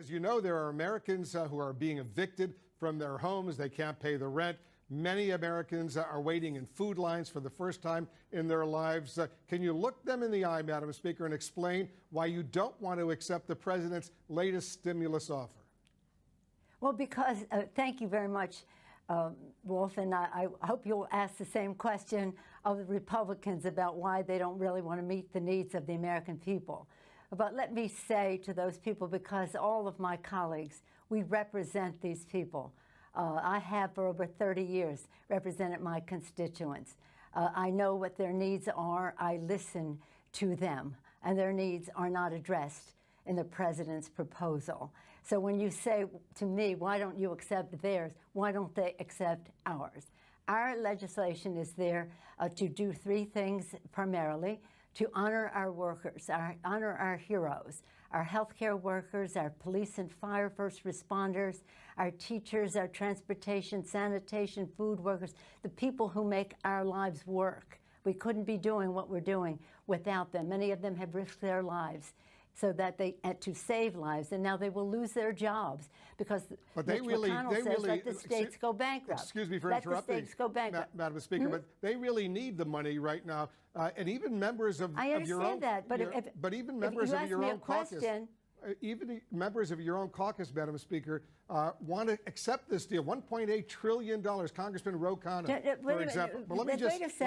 As you know, there are Americans who are being evicted from their homes. They can't pay the rent. Many Americans are waiting in food lines for the first time in their lives. Can you look them in the eye, Madam Speaker, and explain why you don't want to accept the president's latest stimulus offer? Well, because, thank you very much, Wolf, and I hope you'll ask the same question of the Republicans about why they don't really want to meet the needs of the American people. But let me say to those people, because all of my colleagues, we represent these people. I have for over 30 years represented my constituents. I know what their needs are. I listen to them, and their needs are not addressed in the president's proposal. So when you say to me, why don't you accept theirs? Why don't they accept ours? Our legislation is there to do three things primarily: to honor our workers, honor our heroes, our healthcare workers, our police and fire first responders, our teachers, our transportation, sanitation, food workers, the people who make our lives work. We couldn't be doing what we're doing without them. Many of them have risked their lives so that to save lives, and now they will lose their jobs because McConnell says let the states go bankrupt. Excuse me for interrupting, let the states go bankrupt. Madam Speaker, but they really need the money right now, and even members of your own. I understand that, but even members of your own caucus. Even members of your own caucus, Madam Speaker, want to accept this deal. $1.8 trillion. Congressman Ro Khanna, for example. But let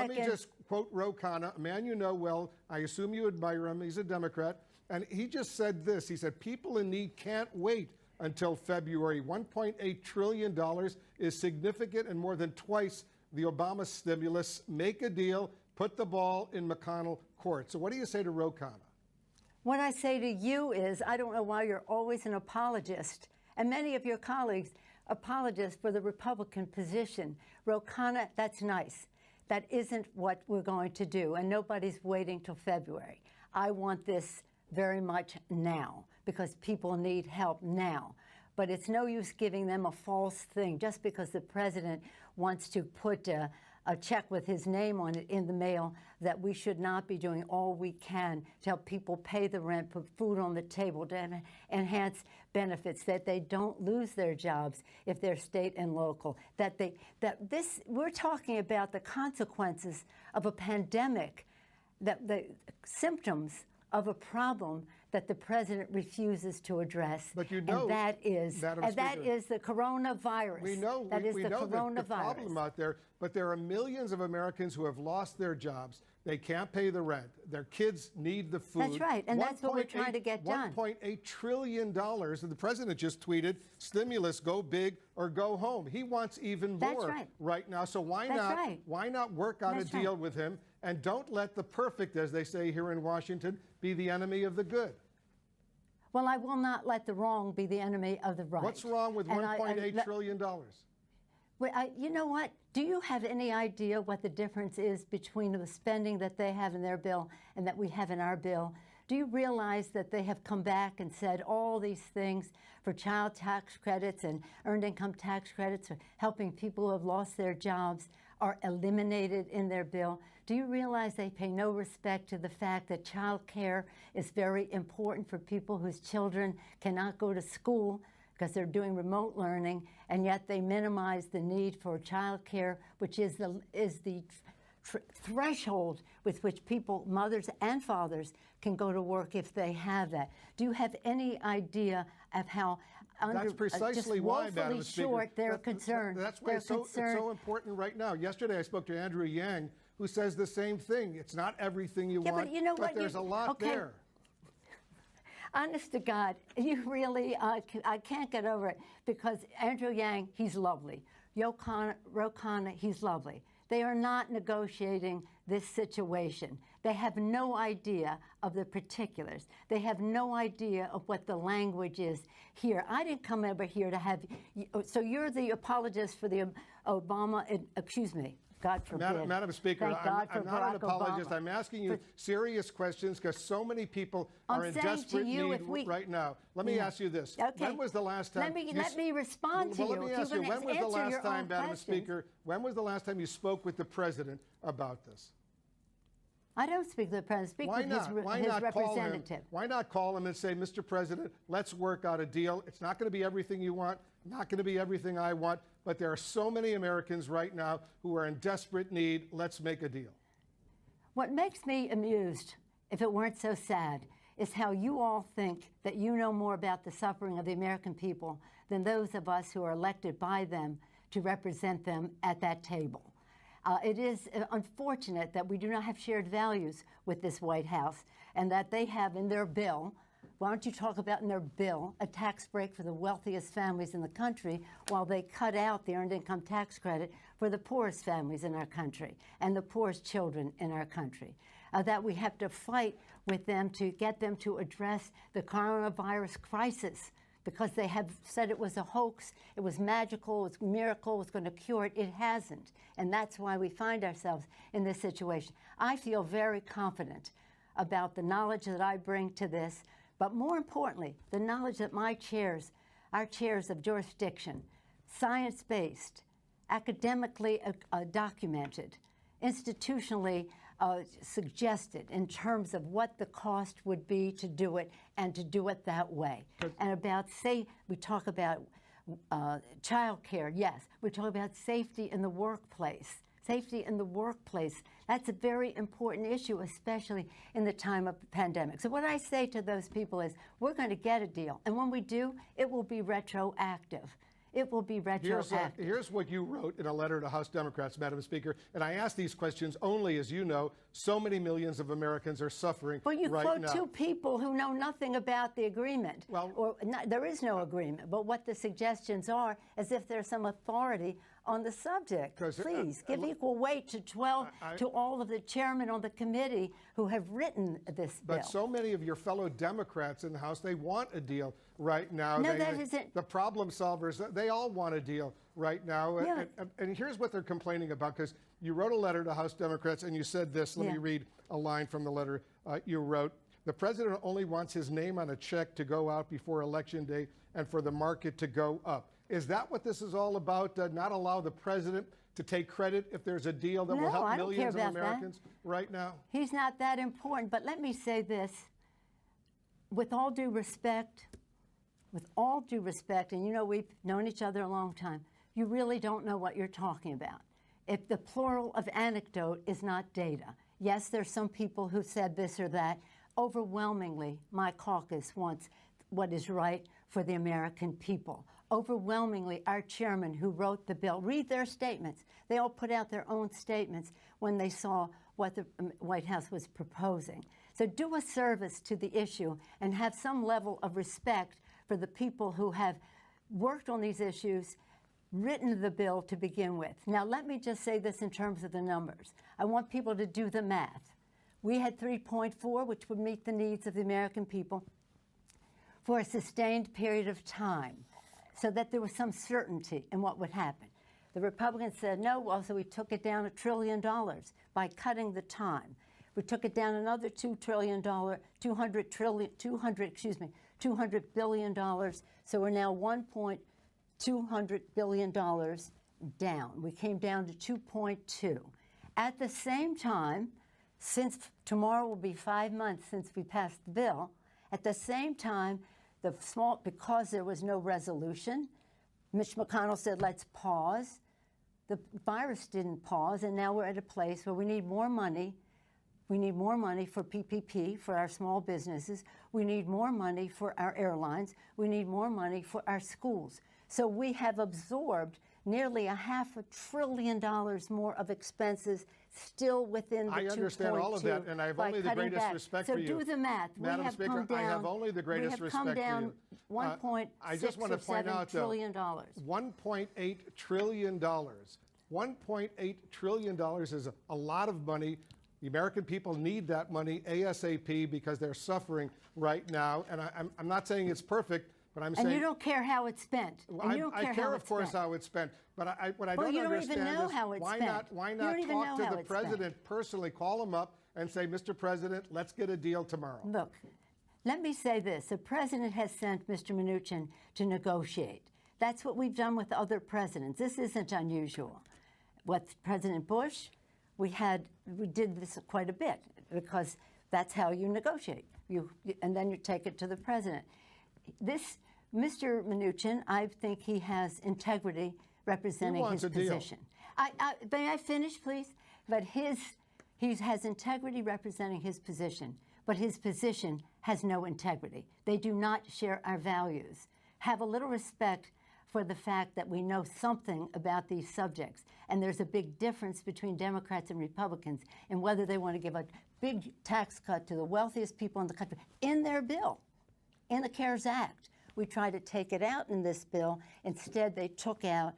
me just quote Ro Khanna, a man you know well. I assume you admire him. He's a Democrat. And he just said this. He said, people in need can't wait until February. $1.8 trillion is significant and more than twice the Obama stimulus. Make a deal. Put the ball in McConnell court. So what do you say to Ro Khanna? What I say to you is, I don't know why you're always an apologist, and many of your colleagues apologists for the Republican position. Ro Khanna, that's nice. That isn't what we're going to do, and nobody's waiting till February. I want this very much now, because people need help now. But it's no use giving them a false thing just because the president wants to put a check with his name on it in the mail, that we should not be doing all we can to help people pay the rent, put food on the table, to enhance benefits, that they don't lose their jobs if they're state and local, we're talking about the consequences of a pandemic, that the symptoms of a problem that the president refuses to address. But you know, and that is the coronavirus. We know that is we the know coronavirus. The problem out there, but there are millions of Americans who have lost their jobs. They can't pay the rent. Their kids need the food. That's right, and that's what we're trying to get done. $1.8 trillion, and the president just tweeted, stimulus, go big or go home. He wants even more right now, so why not work out a deal with him, and don't let the perfect, as they say here in Washington, be the enemy of the good. Well, I will not let the wrong be the enemy of the right. What's wrong with $1.8 trillion? You know what? Do you have any idea what the difference is between the spending that they have in their bill and that we have in our bill? Do you realize that they have come back and said all these things for child tax credits and earned income tax credits, for helping people who have lost their jobs, are eliminated in their bill? Do you realize they pay no respect to the fact that child care is very important for people whose children cannot go to school because they're doing remote learning, and yet they minimize the need for child care, which is the threshold with which people, mothers and fathers, can go to work if they have that? Do you have any idea of how that's precisely why, Madam Speaker, they're concerned? That's why it's so important right now. Yesterday I spoke to Andrew Yang, who says the same thing. It's not everything you want, but you know but there's a lot there. Honest to God, you really, I can't get over it, because Andrew Yang, he's lovely. Ro Khanna, he's lovely. They are not negotiating this situation. They have no idea of the particulars. They have no idea of what the language is here. I didn't come over here to have, so you're the apologist for the Obama, excuse me. God forbid. Madam Speaker, I'm not an apologist. I'm asking you serious questions because so many people are in desperate need right now. Let me ask you this. Okay. When was the last time? Let me respond to you. Let me ask you, when was the last time, Madam Speaker, when was the last time you spoke with the president about this? I don't speak to the president. Speak Why with not? his representative. Why not call him and say, Mr. President, let's work out a deal. It's not going to be everything you want, not going to be everything I want, but there are so many Americans right now who are in desperate need. Let's make a deal. What makes me amused, if it weren't so sad, is how you all think that you know more about the suffering of the American people than those of us who are elected by them to represent them at that table. It is unfortunate that we do not have shared values with this White House, and that they have in their bill, why don't you talk about in their bill, a tax break for the wealthiest families in the country, while they cut out the earned income tax credit for the poorest families in our country and the poorest children in our country. That we have to fight with them to get them to address the coronavirus crisis, because they have said it was a hoax, it was magical, it was a miracle, it was going to cure it. It hasn't. And that's why we find ourselves in this situation. I feel very confident about the knowledge that I bring to this, but more importantly, the knowledge that my chairs, our chairs of jurisdiction, science-based, academically documented, institutionally suggested in terms of what the cost would be to do it and to do it that way. And about, we talk about child care, yes. We talk about safety in the workplace. Safety in the workplace, that's a very important issue, especially in the time of the pandemic. So what I say to those people is, we're going to get a deal. And when we do, it will be retroactive. It will be retroactive. Here's what you wrote in a letter to House Democrats, Madam Speaker, and I ask these questions only, as you know, so many millions of Americans are suffering right now. Well, you quote two people who know nothing about the agreement. Well, there is no agreement, but what the suggestions are, as if there's some authority on the subject. Please, give equal weight to all of the chairmen on the committee who have written this bill. But so many of your fellow Democrats in the House, they want a deal right now. No, that isn't. The problem solvers, they all want a deal right now. Yeah. And here's what they're complaining about, because you wrote a letter to House Democrats and you said this. Let me read a line from the letter you wrote. The president only wants his name on a check to go out before Election Day and for the market to go up. Is that what this is all about? Not allow the president to take credit if there's a deal that will help millions of Americans right now? He's not that important. But let me say this. With all due respect, and you know we've known each other a long time, you really don't know what you're talking about. If the plural of anecdote is not data. Yes, there's some people who said this or that. Overwhelmingly, my caucus wants what is right for the American people. Overwhelmingly, our chairman who wrote the bill, read their statements. They all put out their own statements when they saw what the White House was proposing. So do a service to the issue and have some level of respect for the people who have worked on these issues, written the bill to begin with. Now, let me just say this in terms of the numbers. I want people to do the math. We had 3.4, which would meet the needs of the American people for a sustained period of time, so that there was some certainty in what would happen. The Republicans said no, well, so we took it down $1 trillion by cutting the time. We took it down another $200 billion, so we're now $1.200 billion down. We came down to 2.2. At the same time, since tomorrow will be 5 months since we passed the bill, at the same time, because there was no resolution, Mitch McConnell said, let's pause. The virus didn't pause, and now we're at a place where we need more money. We need more money for PPP, for our small businesses. We need more money for our airlines. We need more money for our schools. So we have absorbed nearly $500 billion more of expenses still within the 2.2. I understand all of that, and I have only the greatest respect for you. So do the math. Madam Speaker, I have only the greatest respect for you. We have come down $1.6 trillion. $1.8 trillion. $1.8 trillion is a lot of money. The American people need that money ASAP because they're suffering right now. And I'm not saying it's perfect, but I'm saying... And you don't care how it's spent. I care, of course, how it's spent. But what I don't understand is why not talk to the president personally, call him up and say, Mr. President, let's get a deal tomorrow. Look, let me say this. The president has sent Mr. Mnuchin to negotiate. That's what we've done with other presidents. This isn't unusual. With President Bush, we did this quite a bit. because that's how you negotiate. And then you take it to the president. This Mr. Mnuchin, I think he has integrity representing his position. May I finish, please? But he has integrity representing his position, but his position has no integrity. They do not share our values. Have a little respect for the fact that we know something about these subjects. And there's a big difference between Democrats and Republicans in whether they want to give a big tax cut to the wealthiest people in the country in their bill, in the CARES Act. We tried to take it out in this bill. Instead, they took out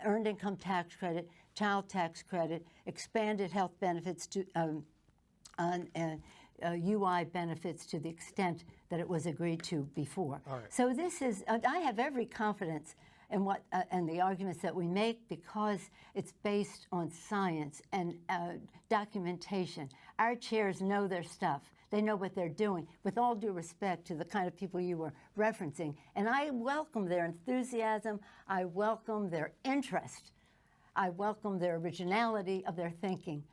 earned income tax credit, child tax credit, expanded health benefits to UI benefits to the extent that it was agreed to before. So this is, I have every confidence in what and the arguments that we make because it's based on science and documentation. Our chairs know their stuff. They know what they're doing, with all due respect to the kind of people you were referencing. And I welcome their enthusiasm. I welcome their interest. I welcome their originality of their thinking.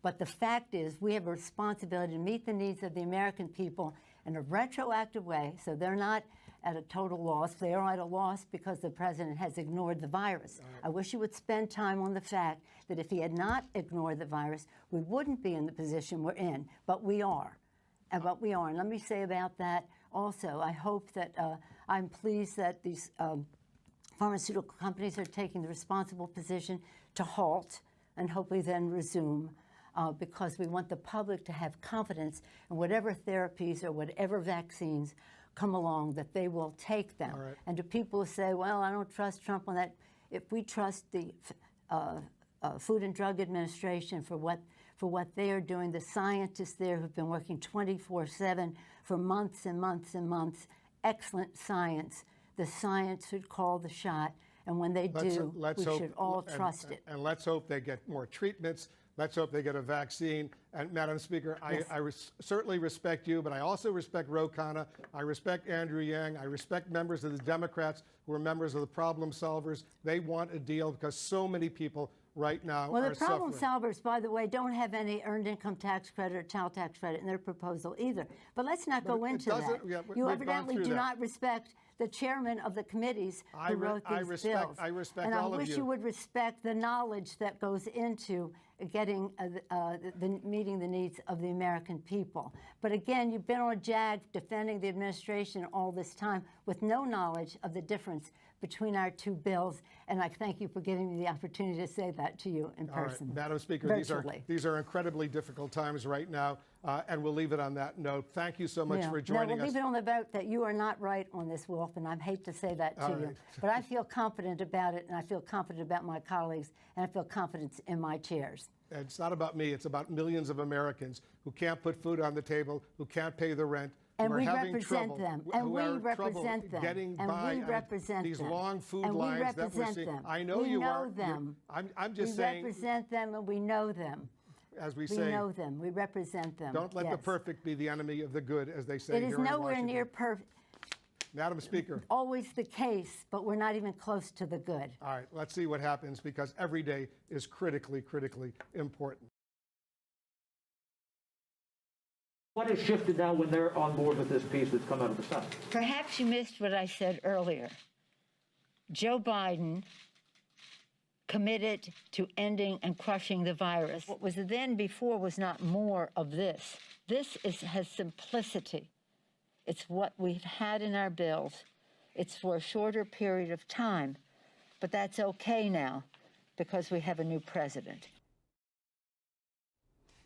But the fact is, we have a responsibility to meet the needs of the American people in a retroactive way, so they're not at a total loss. They are at a loss because the president has ignored the virus. I wish he would spend time on the fact that if he had not ignored the virus, we wouldn't be in the position we're in, but we are. And let me say about that also, I hope that I'm pleased that these pharmaceutical companies are taking the responsible position to halt and hopefully then resume. Because we want the public to have confidence in whatever therapies or whatever vaccines come along, that they will take them. And to people who say, well, I don't trust Trump on that, if we trust the Food and Drug Administration for what they are doing, the scientists there who've been working 24/7 for months and months and months, excellent science. The science should call the shot, and when they do, we should all trust it. And let's hope they get more treatments. Let's hope they get a vaccine. And Madam Speaker, Yes. I certainly respect you, but I also respect Ro Khanna. I respect Andrew Yang. I respect members of the Democrats who are members of the problem solvers. They want a deal because so many people right now well, are the problem suffering. solvers, by the way, don't have any earned income tax credit or child tax credit in their proposal either. But let's not go into that. Yeah, you we've gone evidently through do that. not respect the chairman of the commeeting who wrote these bills. I respect and all of I wish you. you would respect the knowledge that goes into getting meeting the needs of the American people. But again, you've been on a jag defending the administration all this time with no knowledge of the difference between our two bills, and I thank you for giving me the opportunity to say that to you in person. Madam Speaker, these are incredibly difficult times right now, and we'll leave it on that note. Thank you so much for joining us. We'll leave it on the vote that you are not right on this, Wolf, and I hate to say that to you. But I feel confident about it, and I feel confident about my colleagues, and I feel confidence in my chairs. It's not about me. It's about millions of Americans who can't put food on the table, who can't pay the rent, and who are we having represent trouble, them, and we represent them, getting and by we represent these them, long food and lines we represent that we're seeing. them. I know we you know are. them. I'm just saying. We represent them, and we know them. As we say, we know them. We represent them. Don't let the perfect be the enemy of the good, as they say. It is nowhere near perfect. Madam Speaker. Always the case, but we're not even close to the good. All right, let's see what happens, because every day is critically, critically important. What has shifted now when they're on board with this piece that's come out of the Senate? Perhaps you missed what I said earlier. Joe Biden committed to ending and crushing the virus. What was then before was not more of this. This has simplicity. It's what we've had in our bills. It's for a shorter period of time, but that's okay now because we have a new president.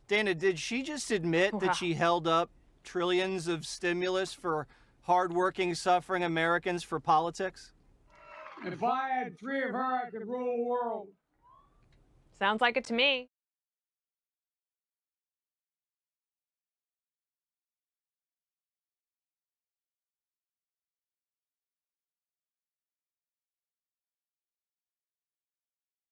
Dana, did she just admit that she held up trillions of stimulus for hardworking, suffering Americans for politics? If I had three of her, I could rule the world. Sounds like it to me.